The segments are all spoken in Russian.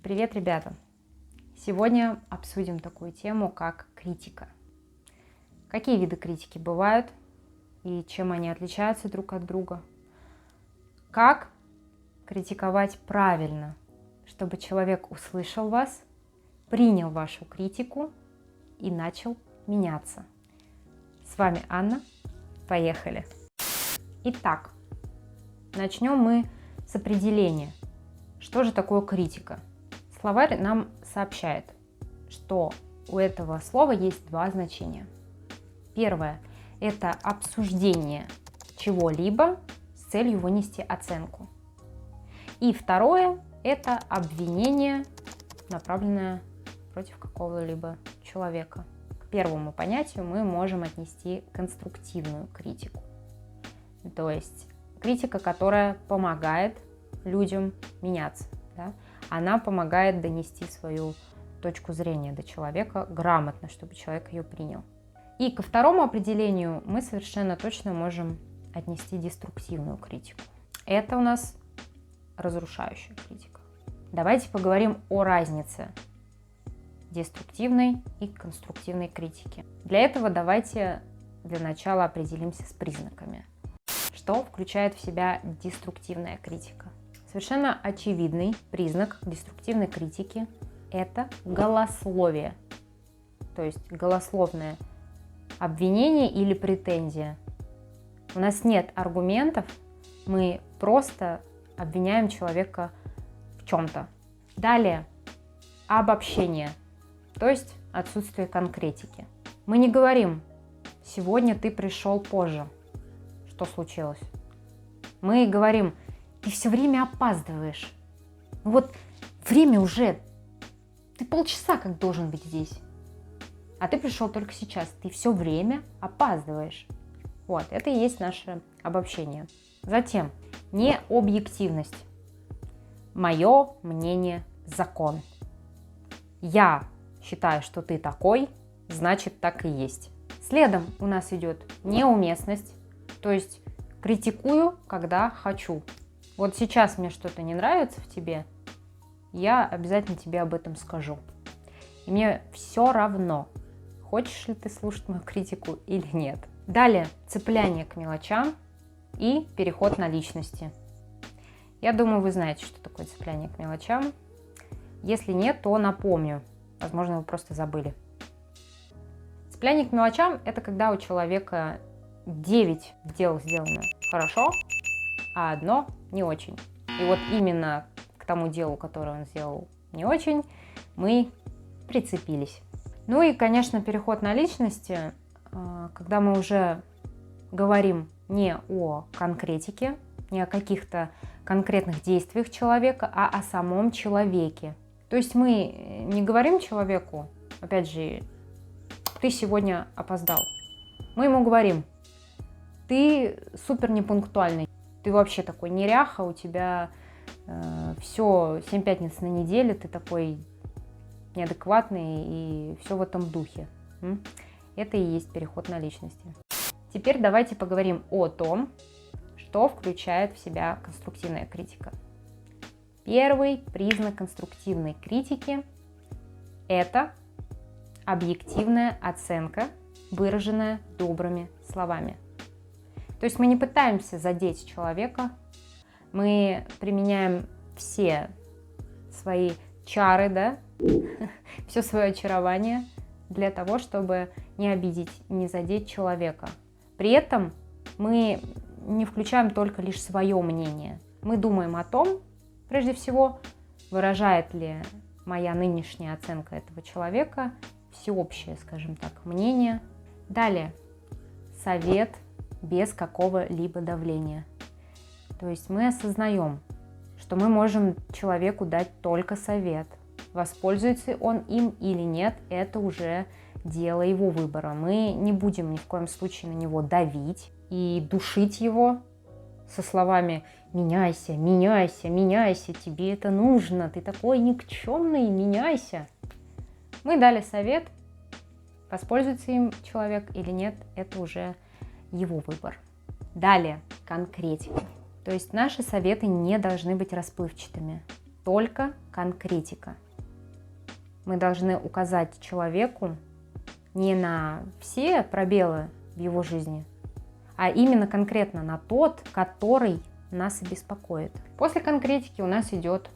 Привет, ребята! Сегодня обсудим такую тему, как критика. Какие виды критики бывают и чем они отличаются друг от друга? Как критиковать правильно, чтобы человек услышал вас, принял вашу критику и начал меняться? С вами Анна. Поехали! Итак, начнем мы с определения. Что же такое критика? Словарь нам сообщает, что у этого слова есть два значения. Первое – это обсуждение чего-либо с целью вынести оценку. И второе – это обвинение, направленное против какого-либо человека. К первому понятию мы можем отнести конструктивную критику. То есть критика, которая помогает людям меняться. Да? Она помогает донести свою точку зрения до человека грамотно, чтобы человек ее принял. И ко второму определению мы совершенно точно можем отнести деструктивную критику. Это у нас разрушающая критика. Давайте поговорим о разнице деструктивной и конструктивной критики. Для этого давайте для начала определимся с признаками. Что включает в себя деструктивная критика? Совершенно очевидный признак деструктивной критики – это голословие, то есть голословное обвинение или претензия. У нас нет аргументов, мы просто обвиняем человека в чем-то. Далее – обобщение, то есть отсутствие конкретики. Мы не говорим «сегодня ты пришел позже». Что случилось? Мы говорим «ты все время опаздываешь». Вот время уже, ты полчаса как должен быть здесь, а ты пришел только сейчас, ты все время опаздываешь. Вот, это и есть наше обобщение. Затем, необъективность. Мое мнение – закон. Я считаю, что ты такой, значит так и есть. Следом у нас идет неуместность, то есть критикую, когда хочу. Вот сейчас мне что-то не нравится в тебе, я обязательно тебе об этом скажу. И мне все равно, хочешь ли ты слушать мою критику или нет. Далее, цепляние к мелочам и переход на личности. Я думаю, вы знаете, что такое цепляние к мелочам. Если нет, то напомню. Возможно, вы просто забыли. Цепляние к мелочам – это когда у человека 9 дел сделано хорошо, а одно не очень. И вот именно к тому делу, которое он сделал не очень, мы прицепились. Ну и, конечно, переход на личности, когда мы уже говорим не о конкретике, не о каких-то конкретных действиях человека, а о самом человеке. То есть мы не говорим человеку, опять же, ты сегодня опоздал. Мы ему говорим, ты супер непунктуальный, ты вообще такой неряха, у тебя все 7 пятниц на неделе, ты такой неадекватный и все в этом духе. Это и есть переход на личности. Теперь давайте поговорим о том, что включает в себя конструктивная критика. Первый признак конструктивной критики – это объективная оценка, выраженная добрыми словами. То есть мы не пытаемся задеть человека, мы применяем все свои чары, да, все свое очарование для того, чтобы не обидеть, не задеть человека. При этом мы не включаем только лишь свое мнение. Мы думаем о том, прежде всего, выражает ли моя нынешняя оценка этого человека всеобщее, скажем так, мнение. Далее, совет без какого-либо давления. То есть мы осознаем, что мы можем человеку дать только совет. Воспользуется он им или нет, это уже дело его выбора. Мы не будем ни в коем случае на него давить и душить его со словами «меняйся, меняйся, меняйся, тебе это нужно, ты такой никчемный, меняйся». Мы дали совет, воспользуется им человек или нет, это уже его выбор. Далее, конкретика. То есть наши советы не должны быть расплывчатыми. только конкретика. Мы должны указать человеку не на все пробелы в его жизни, а именно конкретно на тот, который нас и беспокоит. После конкретики у нас идет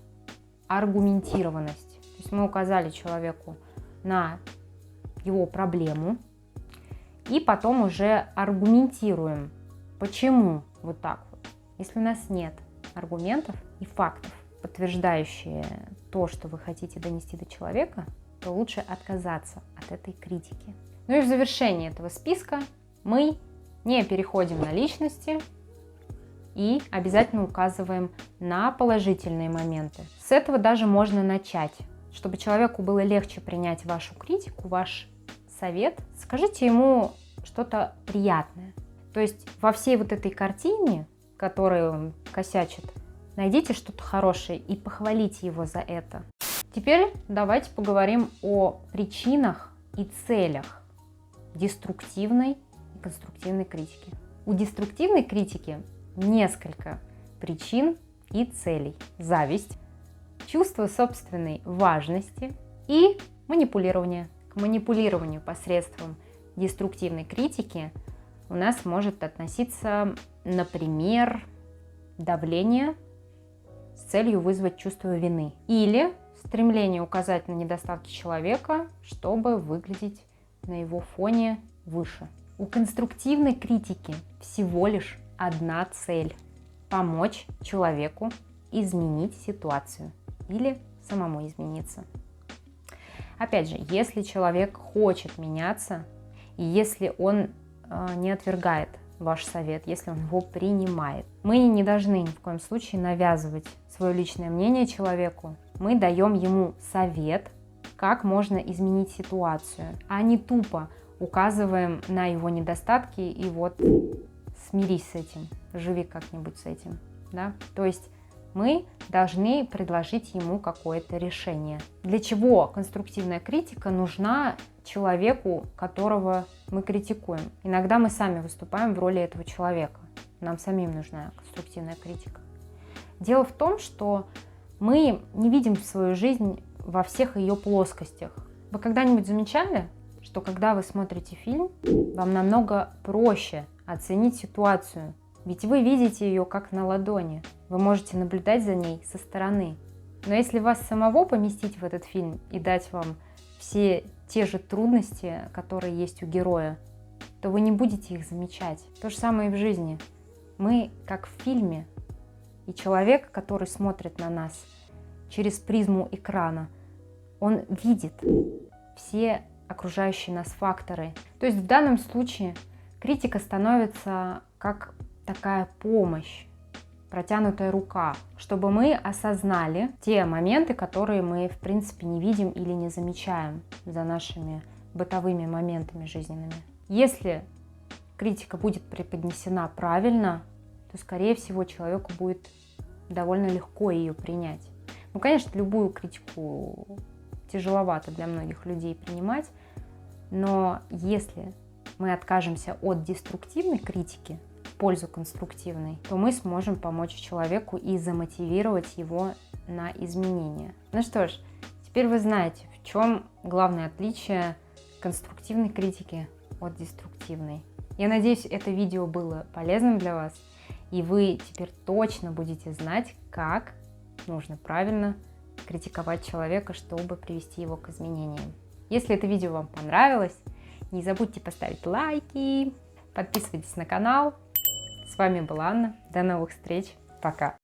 аргументированность. То есть мы указали человеку на его проблему и потом уже аргументируем, почему вот так вот. Если у нас нет аргументов и фактов, подтверждающие то, что вы хотите донести до человека, то лучше отказаться от этой критики. Ну и в завершении этого списка мы не переходим на личности и обязательно указываем на положительные моменты. С этого даже можно начать. Чтобы человеку было легче принять вашу критику, ваш совет, скажите ему что-то приятное. То есть во всей вот этой картине, которую он косячит, найдите что-то хорошее и похвалите его за это. Теперь давайте поговорим о причинах и целях деструктивной и конструктивной критики. У деструктивной критики несколько причин и целей. Зависть, чувство собственной важности и манипулирование. К манипулированию посредством деструктивной критики у нас может относиться, например, давление с целью вызвать чувство вины или стремление указать на недостатки человека, чтобы выглядеть на его фоне выше. У конструктивной критики всего лишь одна цель – помочь человеку изменить ситуацию или самому измениться. Опять же, если человек хочет меняться, и если он не отвергает ваш совет, если он его принимает, мы не должны ни в коем случае навязывать свое личное мнение человеку. Мы даем ему совет, как можно изменить ситуацию, а не тупо указываем на его недостатки и вот смирись с этим, живи как-нибудь с этим. Да? То есть мы должны предложить ему какое-то решение. Для чего конструктивная критика нужна человеку, которого мы критикуем? Иногда мы сами выступаем в роли этого человека. Нам самим нужна конструктивная критика. Дело в том, что мы не видим свою жизнь во всех ее плоскостях. Вы когда-нибудь замечали, что когда вы смотрите фильм, вам намного проще оценить ситуацию? Ведь вы видите ее как на ладони. Вы можете наблюдать за ней со стороны. Но если вас самого поместить в этот фильм и дать вам все те же трудности, которые есть у героя, то вы не будете их замечать. То же самое и в жизни. Мы как в фильме. И человек, который смотрит на нас через призму экрана, он видит все окружающие нас факторы. То есть в данном случае критика становится как такая помощь, протянутая рука, чтобы мы осознали те моменты, которые мы, в принципе, не видим или не замечаем за нашими бытовыми моментами жизненными. Если критика будет преподнесена правильно, то, скорее всего, человеку будет довольно легко ее принять. Ну, конечно, любую критику тяжеловато для многих людей принимать, но если мы откажемся от деструктивной критики в пользу конструктивной, то мы сможем помочь человеку и замотивировать его на изменения. Ну что ж, теперь вы знаете, в чем главное отличие конструктивной критики от деструктивной. Я надеюсь, это видео было полезным для вас, и вы теперь точно будете знать, как нужно правильно критиковать человека, чтобы привести его к изменениям. Если это видео вам понравилось, не забудьте поставить лайки, подписывайтесь на канал. С вами была Анна. До новых встреч. Пока.